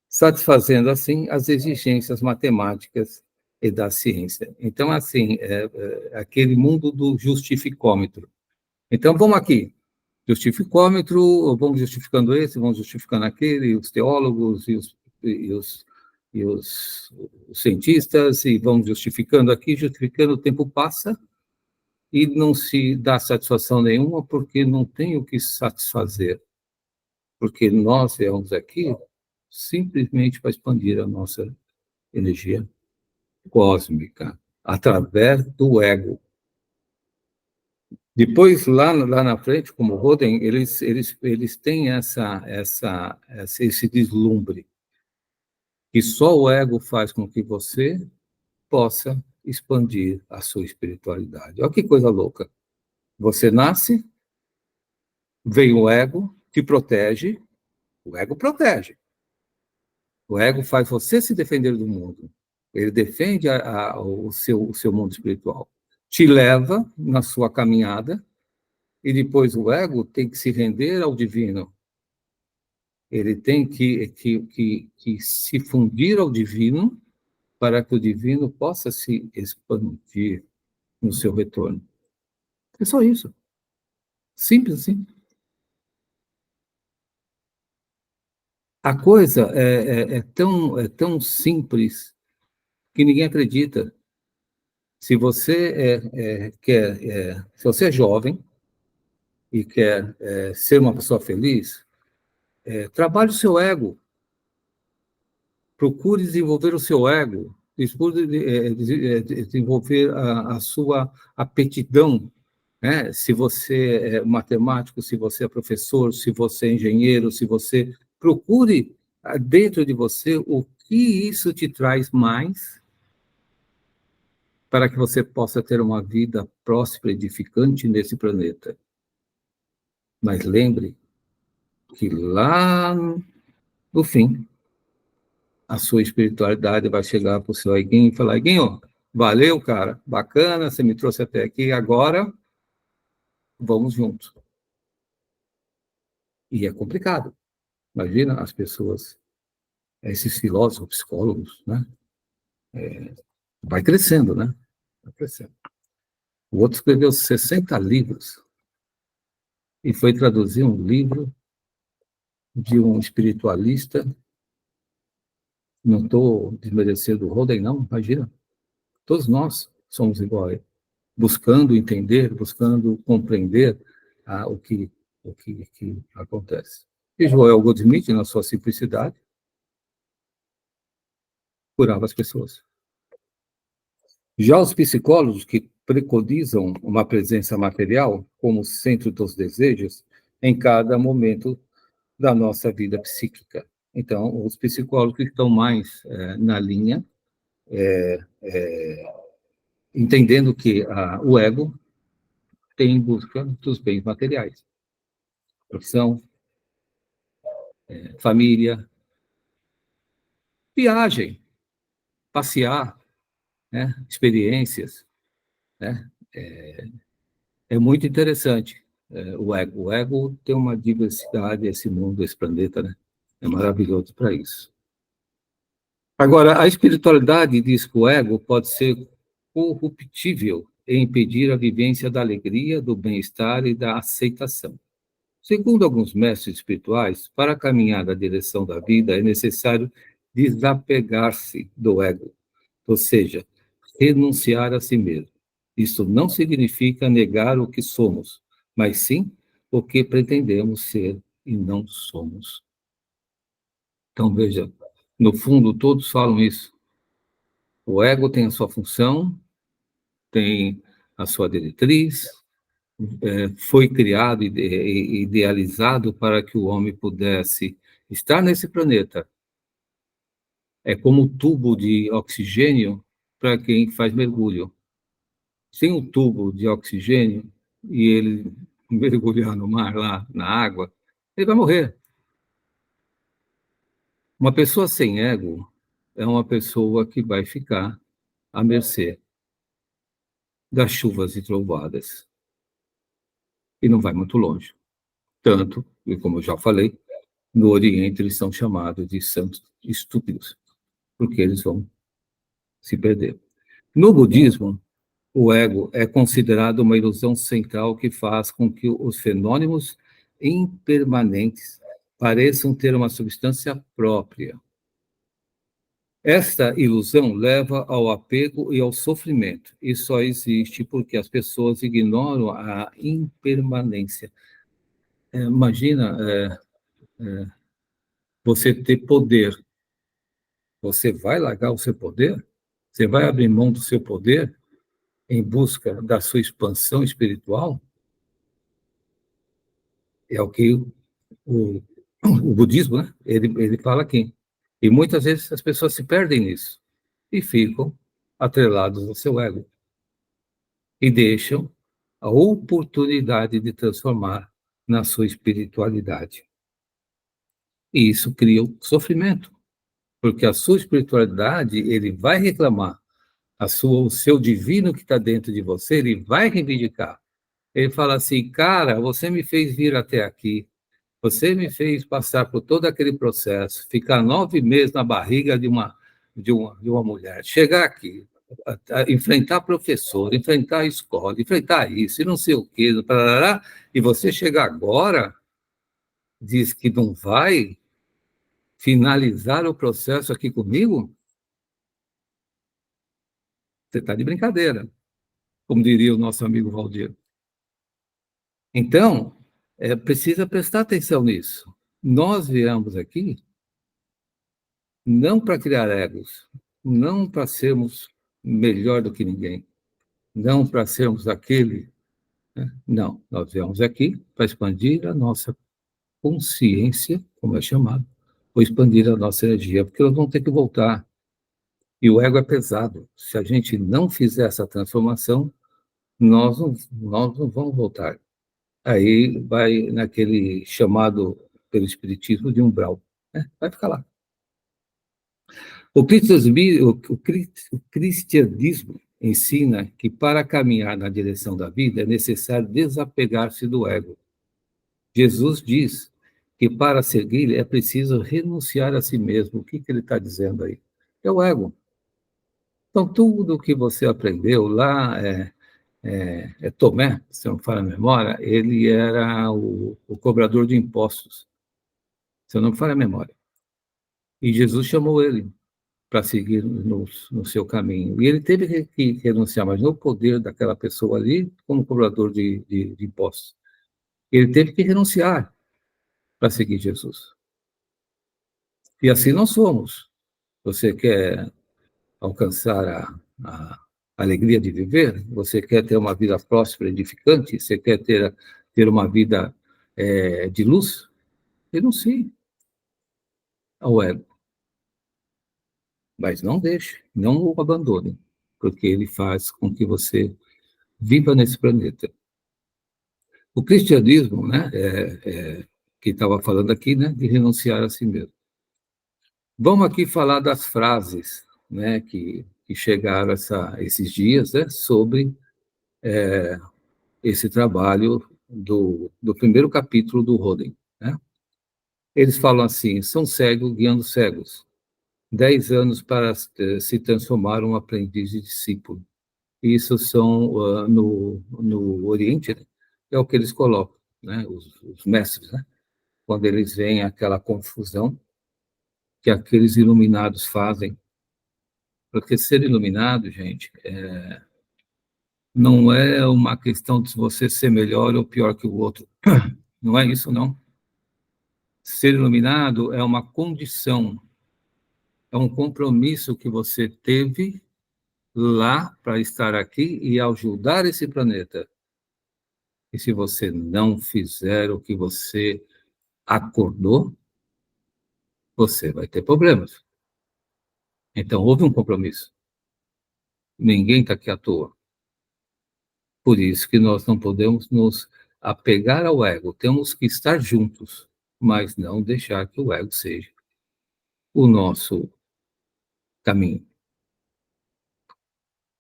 satisfazendo, assim, as exigências matemáticas e da ciência. Então, assim, aquele mundo do justificômetro. Então, vamos aqui, justificômetro, vamos justificando esse, vamos justificando aquele, os teólogos e os, os cientistas, e vamos justificando aqui, justificando, o tempo passa e não se dá satisfação nenhuma porque não tem o que satisfazer, porque nós viemos aqui simplesmente para expandir a nossa energia cósmica através do ego. Depois, lá na frente, como Roden, eles têm esse deslumbre, que só o ego faz com que você possa expandir a sua espiritualidade. Olha que coisa louca. Você nasce, vem o ego, te protege, o ego protege. O ego faz você se defender do mundo. Ele defende o seu mundo espiritual. Te leva na sua caminhada, e depois o ego tem que se render ao divino. Ele tem que se fundir ao divino para que o divino possa se expandir no seu retorno. É só isso. Simples assim. A coisa é tão simples que ninguém acredita. Se você se você é jovem e quer ser uma pessoa feliz, trabalhe o seu ego, procure desenvolver o seu ego, desenvolver a sua aptidão, né? Se você é matemático, se você é professor, se você é engenheiro, se você procure dentro de você o que isso te traz mais para que você possa ter uma vida próspera e edificante nesse planeta. Mas lembre que lá no fim, a sua espiritualidade vai chegar para o seu Eguinho e falar: Eguinho, valeu, cara, bacana, você me trouxe até aqui, agora vamos juntos. E é complicado. Imagina as pessoas, esses filósofos, psicólogos, né? Vai crescendo, né? Vai crescendo. O outro escreveu 60 livros e foi traduzir um livro de um espiritualista. Não estou desmerecendo o Holden, não, imagina. Todos nós somos iguais, buscando entender, buscando compreender o que acontece. E Joel Goldsmith, na sua simplicidade, curava as pessoas. Já os psicólogos que preconizam uma presença material como centro dos desejos em cada momento da nossa vida psíquica. Então, os psicólogos que estão mais na linha, entendendo que o ego tem em busca dos bens materiais. Profissão, família, viagem, passear, né? Experiências, né? É muito interessante o ego. O ego tem uma diversidade, esse mundo, esse planeta, né? É maravilhoso para isso. Agora, a espiritualidade diz que o ego pode ser corruptível e impedir a vivência da alegria, do bem-estar e da aceitação. Segundo alguns mestres espirituais, para caminhar na direção da vida é necessário desapegar-se do ego, ou seja, renunciar a si mesmo. Isso não significa negar o que somos, mas sim o que pretendemos ser e não somos. Então, veja, no fundo, todos falam isso. O ego tem a sua função, tem a sua diretriz, foi criado e idealizado para que o homem pudesse estar nesse planeta. É como um tubo de oxigênio para quem faz mergulho. Sem um tubo de oxigênio e ele mergulhar no mar, lá na água, ele vai morrer. Uma pessoa sem ego é uma pessoa que vai ficar à mercê das chuvas e trovoadas. E não vai muito longe. Tanto, e como eu já falei, no Oriente eles são chamados de santos estúpidos, porque eles vão se perder. No budismo, o ego é considerado uma ilusão central que faz com que os fenômenos impermanentes pareçam ter uma substância própria. Esta ilusão leva ao apego e ao sofrimento, e só existe porque as pessoas ignoram a impermanência. Imagina você ter poder. Você vai largar o seu poder? Você vai abrir mão do seu poder em busca da sua expansão espiritual? É o que o budismo, né? Ele fala aqui. E muitas vezes as pessoas se perdem nisso e ficam atrelados ao seu ego e deixam a oportunidade de transformar na sua espiritualidade. E isso cria o sofrimento. Porque a sua espiritualidade, ele vai reclamar. O seu divino que está dentro de você, ele vai reivindicar. Ele fala assim, cara, você me fez vir até aqui, você me fez passar por todo aquele processo, ficar 9 meses na barriga de uma mulher, chegar aqui, enfrentar professor, enfrentar a escola, enfrentar isso, e não sei o quê, parará, e você chega agora, diz que não vai finalizar o processo aqui comigo? Você está de brincadeira, como diria o nosso amigo Valdir. Então, precisa prestar atenção nisso. Nós viemos aqui não para criar egos, não para sermos melhor do que ninguém, não para sermos aquele. Né? Não, nós viemos aqui para expandir a nossa consciência, como é chamado, ou expandir a nossa energia, porque nós vamos ter que voltar. E o ego é pesado. Se a gente não fizer essa transformação, nós não vamos voltar. Aí vai naquele chamado pelo Espiritismo de umbral. Né? Vai ficar lá. O cristianismo ensina que para caminhar na direção da vida é necessário desapegar-se do ego. Jesus diz que para seguir é preciso renunciar a si mesmo. O que ele está dizendo aí? É o ego. Então, tudo que você aprendeu lá, Tomé, se não me falha a memória, ele era o cobrador de impostos, se não me falha a memória. E Jesus chamou ele para seguir no seu caminho. E ele teve que renunciar, mas no poder daquela pessoa ali, como cobrador de impostos. Ele teve que renunciar para seguir Jesus. E assim nós somos. Você quer alcançar a alegria de viver? Você quer ter uma vida próspera, edificante? Você quer ter uma vida de luz? Renuncie ao ego. Mas não deixe, não o abandone, porque ele faz com que você viva nesse planeta. O cristianismo, né, que estava falando aqui, né, de renunciar a si mesmo. Vamos aqui falar das frases, né, que chegaram esses dias, né, sobre esse trabalho do primeiro capítulo do Roden. Né? Eles falam assim: são cegos guiando cegos. 10 anos para se transformar um aprendiz de discípulo. Isso são no Oriente, né? É o que eles colocam, né? Os mestres, né? Quando eles veem aquela confusão que aqueles iluminados fazem. Porque ser iluminado, gente, não é uma questão de você ser melhor ou pior que o outro. Não é isso, não. Ser iluminado é uma condição, é um compromisso que você teve lá para estar aqui e ajudar esse planeta. E se você não fizer o que você acordou, você vai ter problemas. Então, houve um compromisso. Ninguém está aqui à toa. Por isso que nós não podemos nos apegar ao ego. Temos que estar juntos, mas não deixar que o ego seja o nosso caminho.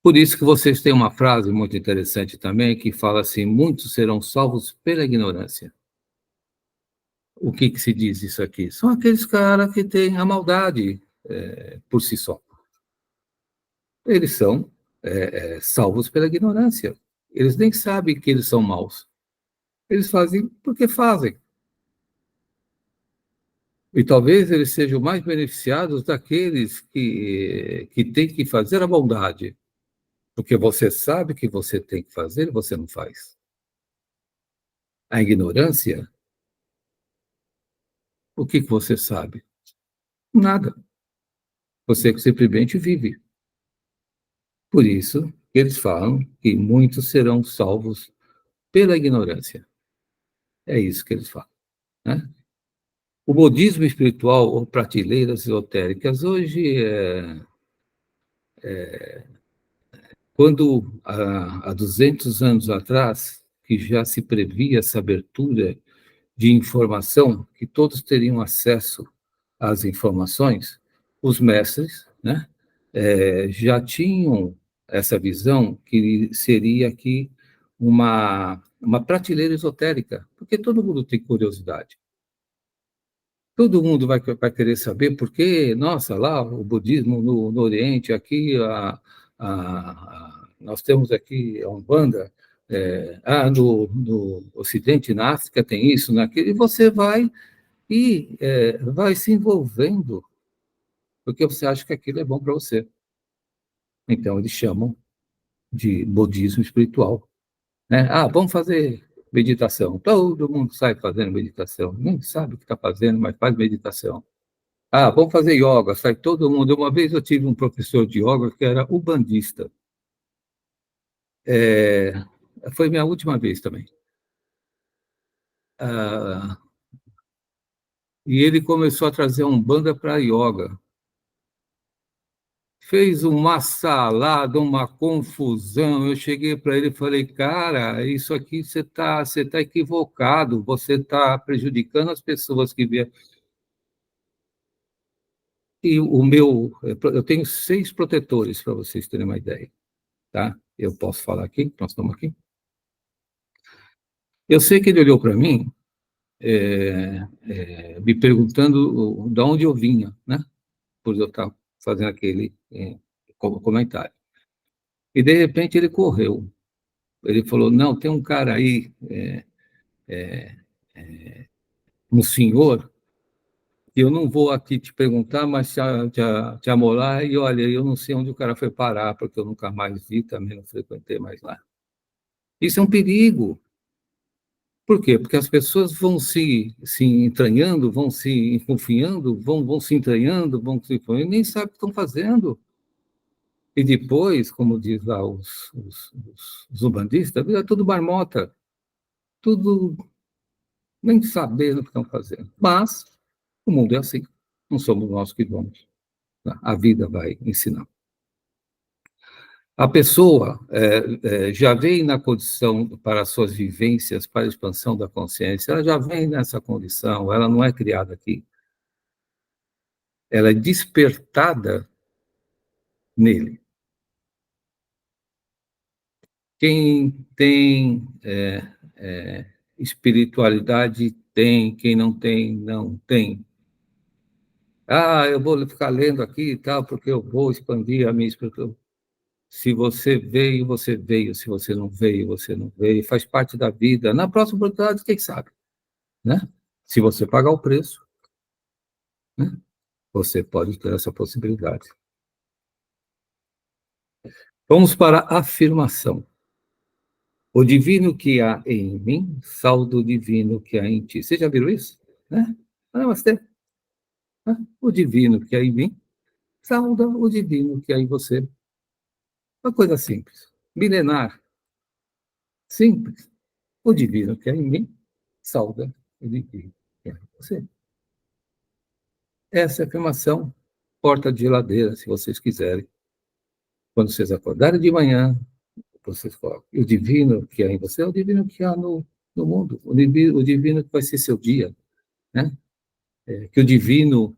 Por isso que vocês têm uma frase muito interessante também, que fala assim: muitos serão salvos pela ignorância. O que se diz isso aqui? São aqueles caras que têm a maldade por si só. Eles são salvos pela ignorância. Eles nem sabem que eles são maus. Eles fazem porque fazem. E talvez eles sejam mais beneficiados daqueles que têm que fazer a bondade. Porque você sabe que você tem que fazer e você não faz. A ignorância, o que você sabe? Nada. Você simplesmente vive. Por isso, eles falam que muitos serão salvos pela ignorância. É isso que eles falam. Né? O budismo espiritual ou prateleiras esotéricas, hoje, quando há 200 anos atrás, que já se previa essa abertura de informação, que todos teriam acesso às informações, os mestres, né, já tinham essa visão que seria aqui uma prateleira esotérica, porque todo mundo tem curiosidade. Todo mundo vai querer saber por que, nossa, lá o budismo no Oriente, aqui nós temos aqui a Umbanda, no Ocidente, na África tem isso, naquilo, e você vai se envolvendo, porque você acha que aquilo é bom para você. Então, eles chamam de budismo espiritual. Né? Ah, vamos fazer meditação. Todo mundo sai fazendo meditação. Nem sabe o que está fazendo, mas faz meditação. Ah, vamos fazer yoga. Sai todo mundo. Uma vez eu tive um professor de yoga que era ubandista. É, foi minha última vez também. Ah, e ele começou a trazer a Umbanda para yoga. Fez uma salada, uma confusão. Eu cheguei para ele e falei, cara, isso aqui você tá equivocado, você está prejudicando as pessoas que vieram. E eu tenho 6 protetores, para vocês terem uma ideia, tá? Eu posso falar aqui, nós estamos aqui. Eu sei que ele olhou para mim, me perguntando de onde eu vinha, né? Por eu estar fazendo aquele comentário. E, de repente, ele correu. Ele falou, não, tem um cara aí, um senhor, que eu não vou aqui te perguntar, mas te amolar, e olha, eu não sei onde o cara foi parar, porque eu nunca mais vi, também não frequentei mais lá. Isso é um perigo. Por quê? Porque as pessoas vão se entranhando, vão se confiando, vão se entranhando, vão se e nem sabem o que estão fazendo. E depois, como diz lá os umbandistas, é tudo marmota, tudo nem sabendo o que estão fazendo. Mas o mundo é assim, não somos nós que vamos. A vida vai ensinar. A pessoa já vem na condição para suas vivências, para a expansão da consciência, ela já vem nessa condição, ela não é criada aqui. Ela é despertada nele. Quem tem espiritualidade tem, quem não tem, não tem. Ah, eu vou ficar lendo aqui e tal, porque eu vou expandir a minha espiritualidade. Se você veio, você veio. Se você não veio, você não veio. Faz parte da vida. Na próxima oportunidade, quem sabe? Né? Se você pagar o preço, né? Você pode ter essa possibilidade. Vamos para a afirmação. O divino que há em mim, saldo o divino que há em ti. Vocês já viram isso? Né? Namastê. O divino que há em mim, salda o divino que há em você. Uma coisa simples, milenar, simples. O divino que há em mim, salda o divino que há em você. Essa é a afirmação, porta de geladeira, se vocês quiserem. Quando vocês acordarem de manhã, vocês colocam. O divino que há em você é o divino que há no mundo. O divino que vai ser seu dia. Né? Que o divino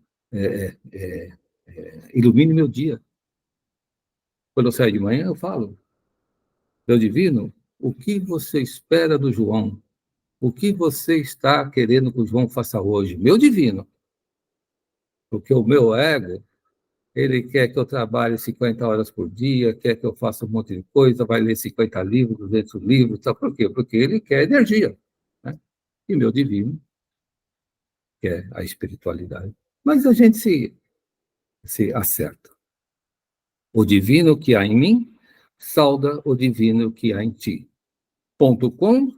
ilumine meu dia. Quando eu saio de manhã, eu falo, meu divino, o que você espera do João? O que você está querendo que o João faça hoje? Meu divino. Porque o meu ego, ele quer que eu trabalhe 50 horas por dia, quer que eu faça um monte de coisa, vai ler 50 livros, 200 livros, sabe por quê? Porque ele quer energia. Né? E meu divino quer a espiritualidade. Mas a gente se acerta. O divino que há em mim, salda o divino que há em ti. .com.br.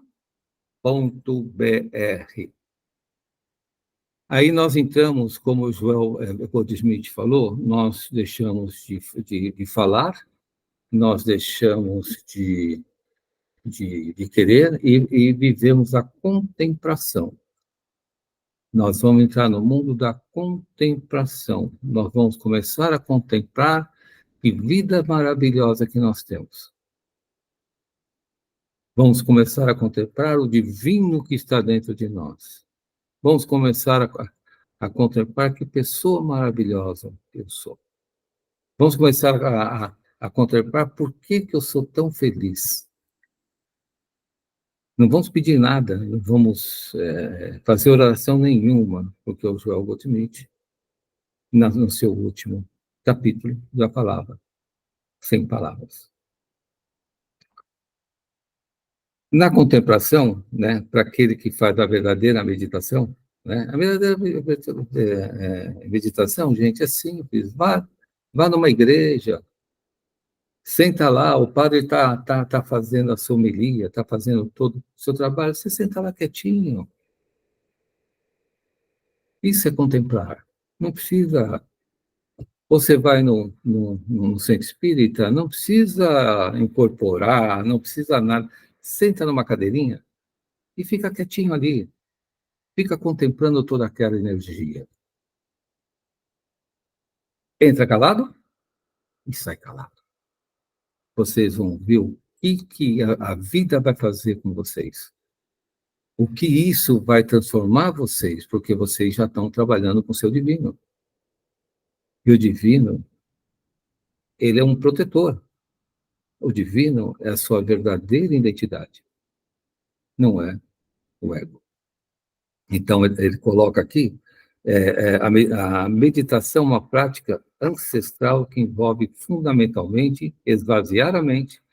Aí nós entramos, como o Joel Goldsmith falou, nós deixamos de falar, nós deixamos de querer e vivemos a contemplação. Nós vamos entrar no mundo da contemplação. Nós vamos começar a contemplar que vida maravilhosa que nós temos. Vamos começar a contemplar o divino que está dentro de nós. Vamos começar a contemplar que pessoa maravilhosa eu sou. Vamos começar a contemplar por que eu sou tão feliz. Não vamos pedir nada, não vamos fazer oração nenhuma, porque o Joel Gottschmidt, no seu último capítulo, já falava, sem palavras. Na contemplação, né, para aquele que faz a verdadeira meditação, né, a verdadeira meditação, gente, é simples. Vá numa igreja, senta lá, o padre tá fazendo a sua homilia, está fazendo todo o seu trabalho, você senta lá quietinho. Isso é contemplar. Não precisa. Você vai no centro espírita, não precisa incorporar, não precisa nada. Senta numa cadeirinha e fica quietinho ali. Fica contemplando toda aquela energia. Entra calado e sai calado. Vocês vão ver o que a vida vai fazer com vocês. O que isso vai transformar vocês, porque vocês já estão trabalhando com o seu divino. E o divino, ele é um protetor. O divino é a sua verdadeira identidade, não é o ego. Então, ele coloca aqui, a meditação é uma prática ancestral que envolve fundamentalmente esvaziar a mente,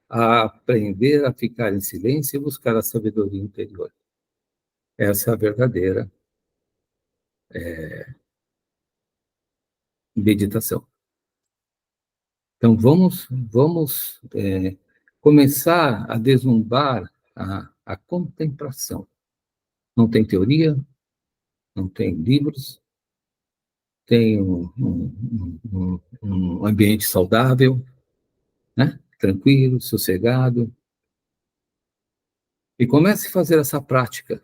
a aprender a ficar em silêncio e buscar a sabedoria interior. Essa é a verdadeira meditação. Então, vamos começar a deslumbrar a contemplação. Não tem teoria, não tem livros, tem um ambiente saudável, né? Tranquilo, sossegado. E comece a fazer essa prática.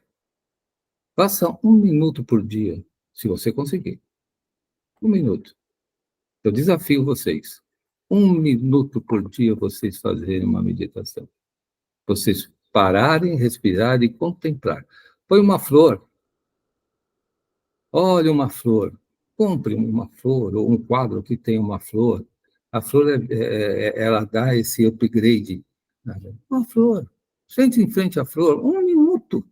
Faça 1 minuto por dia, se você conseguir. 1 minuto. Eu desafio vocês. 1 minuto por dia vocês fazerem uma meditação. Vocês pararem, respirar e contemplar. Põe uma flor. Olha uma flor. Compre uma flor ou um quadro que tem uma flor. A flor, ela dá esse upgrade. Uma flor. Sente em frente à flor. 1 minuto.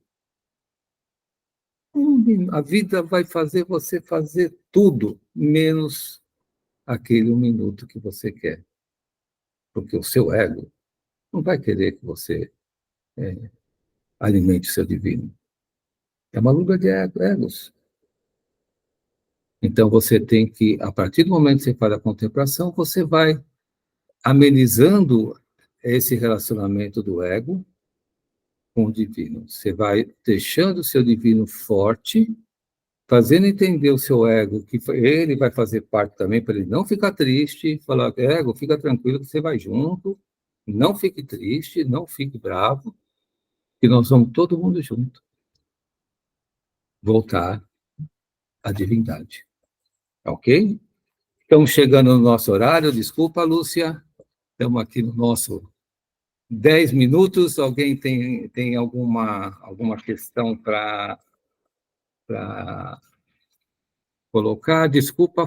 A vida vai fazer você fazer tudo, menos aquele 1 minuto que você quer. Porque o seu ego não vai querer que você alimente o seu divino. É uma luta de egos. Então, você tem que, a partir do momento que você faz a contemplação, você vai amenizando esse relacionamento do ego com o divino. Você vai deixando o seu divino forte, fazendo entender o seu ego que ele vai fazer parte também, para ele não ficar triste, falar, ego, fica tranquilo que você vai junto, não fique triste, não fique bravo, que nós vamos todo mundo junto voltar à divindade. Ok? Estamos chegando no nosso horário, desculpa, Lúcia, estamos aqui no nosso 10 minutos. Alguém tem alguma questão para colocar? Desculpa,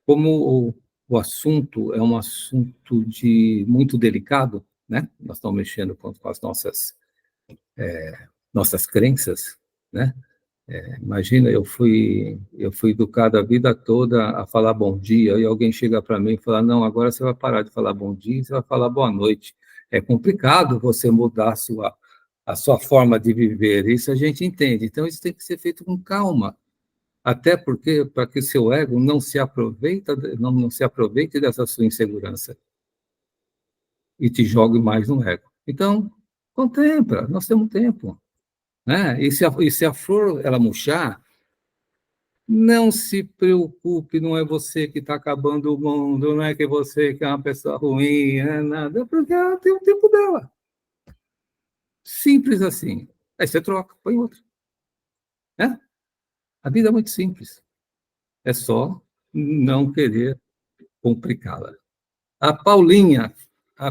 como o assunto é um assunto muito delicado, né? Nós estamos mexendo com as nossas crenças, né? Imagina, eu fui educado a vida toda a falar bom dia, e alguém chega para mim e fala, não, agora você vai parar de falar bom dia, você vai falar boa noite. É complicado você mudar a sua forma de viver, isso a gente entende. Então, isso tem que ser feito com calma, até porque, para que o seu ego não se aproveite dessa sua insegurança e te jogue mais no ego. Então, contempla, nós temos tempo. Né? E se a flor ela murchar, não se preocupe, não é você que está acabando o mundo, não é que você que é uma pessoa ruim, é nada, porque ela tem o tempo dela. Simples assim. Aí você troca, põe outro. Né? A vida é muito simples. É só não querer complicá-la. A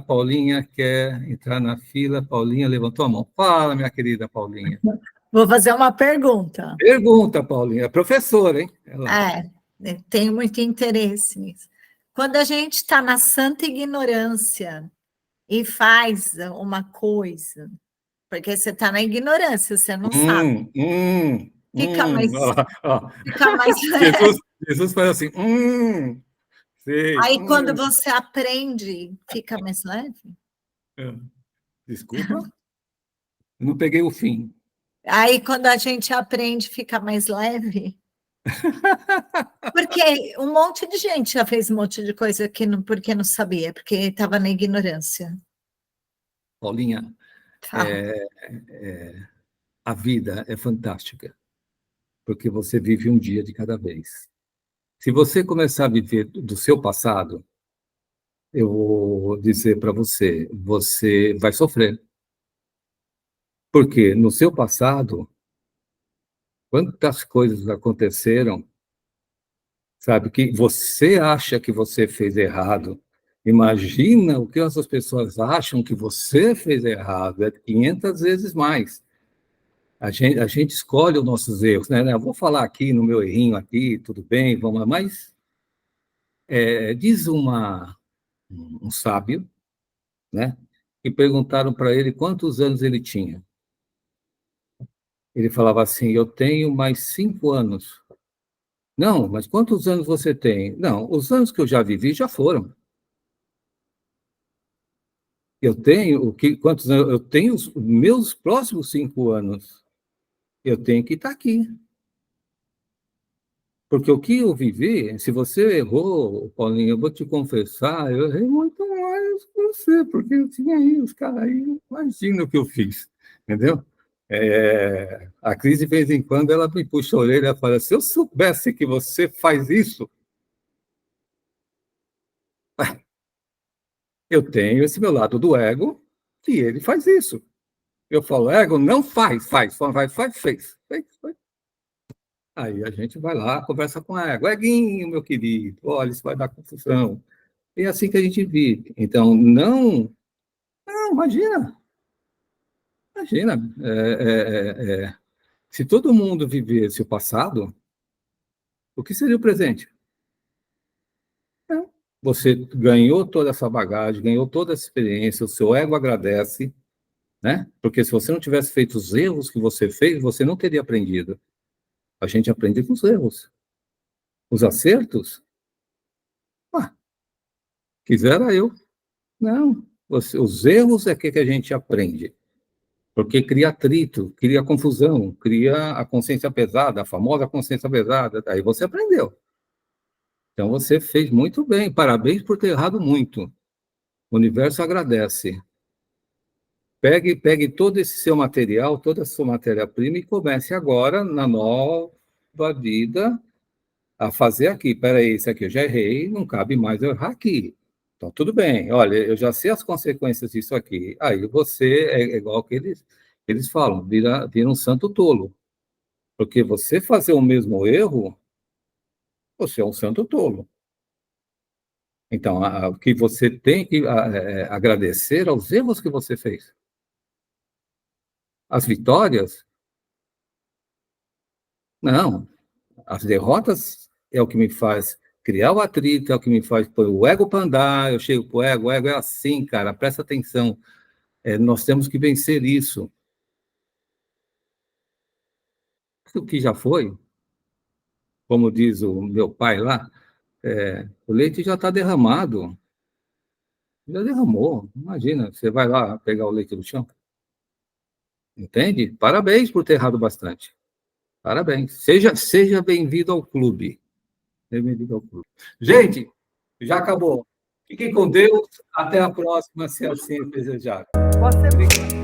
Paulinha quer entrar na fila. Paulinha levantou a mão. Fala, minha querida Paulinha. Vou fazer uma pergunta. Pergunta, Paulinha. É professora, hein? Tenho muito interesse nisso. Quando a gente está na santa ignorância e faz uma coisa, porque você está na ignorância, você não sabe. Fica mais leve. Jesus faz assim, sei. Aí, quando você aprende, fica mais leve? Desculpa? Não peguei o fim. Aí, quando a gente aprende, fica mais leve? Porque um monte de gente já fez um monte de coisa porque não sabia, porque estava na ignorância. Paulinha, a vida é fantástica, porque você vive um dia de cada vez. Se você começar a viver do seu passado, eu vou dizer para você, você vai sofrer. Porque no seu passado, quantas coisas aconteceram, sabe, que você acha que você fez errado. Imagina o que essas pessoas acham que você fez errado, é 500 vezes mais. A gente escolhe os nossos erros, né? Eu vou falar aqui no meu errinho aqui, tudo bem, vamos lá, mas diz um sábio, né? E perguntaram para ele quantos anos ele tinha. Ele falava assim: eu tenho mais 5 anos. Não, mas quantos anos você tem? Não, os anos que eu já vivi já foram. Eu tenho quantos anos? Eu tenho os meus próximos 5 anos. Eu tenho que estar aqui. Porque o que eu vivi, se você errou, Paulinho, eu vou te confessar, eu errei muito mais que você, porque eu tinha aí os caras aí, imagina o que eu fiz, entendeu? A Cris, de vez em quando, ela me puxa a orelha e fala: se eu soubesse que você faz isso, eu tenho esse meu lado do ego, que ele faz isso. Eu falo: ego, não faz, fez. Aí a gente vai lá, conversa com o ego. Eguinho, meu querido, olha, isso vai dar confusão. E é assim que a gente vive. Então, não, imagina. Se todo mundo vivesse o passado, o que seria o presente? Não. Você ganhou toda essa bagagem, ganhou toda essa experiência, o seu ego agradece, né? Porque se você não tivesse feito os erros que você fez, você não teria aprendido. A gente aprende com os erros. Os acertos, quisera eu. Não. Os erros é que a gente aprende. Porque cria atrito, cria confusão, cria a consciência pesada, a famosa consciência pesada. Aí você aprendeu. Então você fez muito bem. Parabéns por ter errado muito. O universo agradece. Pegue todo esse seu material, toda a sua matéria-prima e comece agora, na nova vida, a fazer aqui. Espera aí, isso aqui eu já errei, não cabe mais eu errar aqui. Então, tudo bem. Olha, eu já sei as consequências disso aqui. Aí você é igual que eles falam, vira um santo tolo. Porque você fazer o mesmo erro, você é um santo tolo. Então, o que você tem que agradecer aos erros que você fez. As vitórias, não. As derrotas é o que me faz criar o atrito, é o que me faz pôr o ego para andar. Eu chego para o ego é assim, cara, presta atenção. Nós temos que vencer isso. O que já foi, como diz o meu pai lá, o leite já está derramado. Já derramou. Imagina, você vai lá pegar o leite do chão. Entende? Parabéns por ter errado bastante. Parabéns. Seja bem-vindo ao clube. Seja bem-vindo ao clube. Gente, já acabou. Fiquem com Deus. Até a próxima, se assim desejar. Você...